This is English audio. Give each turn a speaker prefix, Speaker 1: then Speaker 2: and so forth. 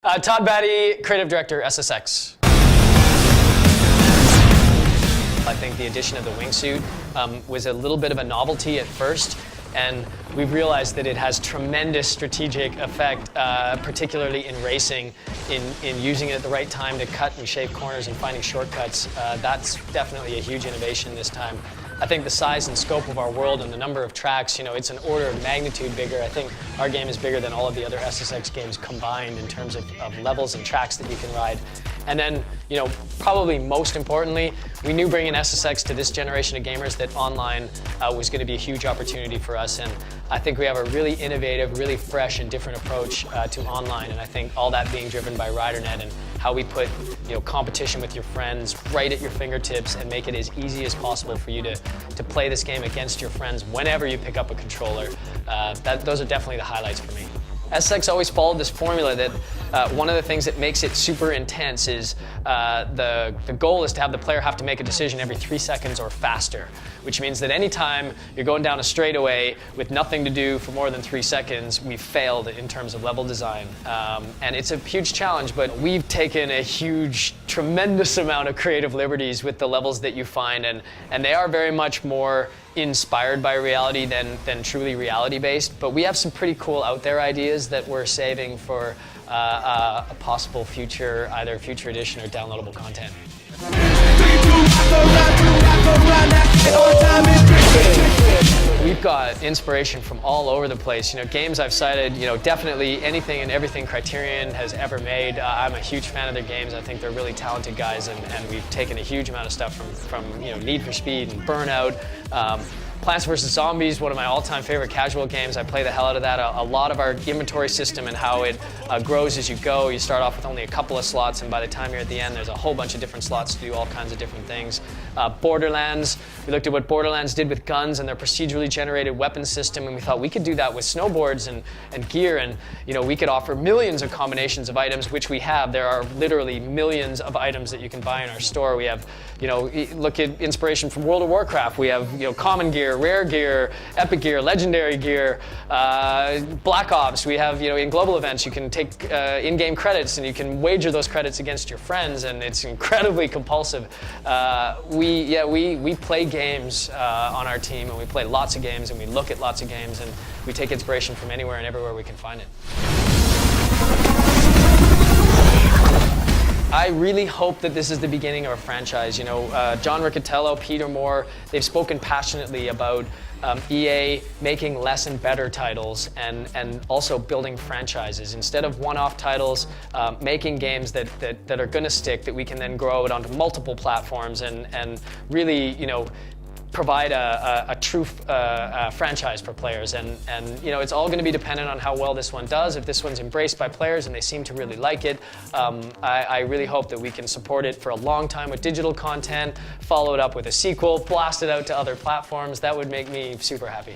Speaker 1: Todd Batty, Creative Director, SSX. I think the addition of the wingsuit was a little bit of a novelty at first, and we've realized that it has tremendous strategic effect, particularly in racing, in using it at the right time to cut and shave corners and finding shortcuts. That's definitely a huge innovation this time. I think the size and scope of our world and the number of tracks, it's an order of magnitude bigger. I think our game is bigger than all of the other SSX games combined in terms of levels and tracks that you can ride. And then, probably most importantly, we knew bringing SSX to this generation of gamers that online was going to be a huge opportunity for us. And I think we have a really innovative, really fresh and different approach to online. And I think all that being driven by RiderNet and how we put competition with your friends right at your fingertips and make it as easy as possible for you to play this game against your friends whenever you pick up a controller. Those are definitely the highlights for me. SSX always followed this formula that one of the things that makes it super intense is the goal is to have the player have to make a decision every 3 seconds or faster, which means that anytime you're going down a straightaway with nothing to do for more than 3 seconds, we've failed in terms of level design. And it's a huge challenge, but we've taken a tremendous amount of creative liberties with the levels that you find, and they are very much more inspired by reality than truly reality-based. But we have some pretty cool out there ideas that we're saving for a possible either future edition or downloadable content. We've got inspiration from all over the place. Games I've cited, definitely anything and everything Criterion has ever made. I'm a huge fan of their games. I think they're really talented guys, and we've taken a huge amount of stuff from Need for Speed and Burnout. Plants vs. Zombies, one of my all-time favorite casual games. I play the hell out of that. A lot of our inventory system and how it grows as you go. You start off with only a couple of slots, and by the time you're at the end, there's a whole bunch of different slots to do all kinds of different things. Borderlands, we looked at what Borderlands did with guns and their procedurally generated weapon system, and we thought we could do that with snowboards and gear, and we could offer millions of combinations of items, which we have. There are literally millions of items that you can buy in our store. We have, look at inspiration from World of Warcraft. We have, common gear, rare gear, epic gear, legendary gear, Black Ops. We have, in global events, you can take in-game credits and you can wager those credits against your friends, and it's incredibly compulsive. We play games on our team, and we play lots of games, and we look at lots of games, and we take inspiration from anywhere and everywhere we can find it. I really hope that this is the beginning of a franchise. John Riccatello, Peter Moore, they've spoken passionately about EA making less and better titles and also building franchises. Instead of one-off titles, making games that are going to stick, that we can then grow it onto multiple platforms and really, provide a true franchise for players, and it's all going to be dependent on how well this one does. If this one's embraced by players and they seem to really like it, I really hope that we can support it for a long time with digital content, follow it up with a sequel, blast it out to other platforms. That would make me super happy.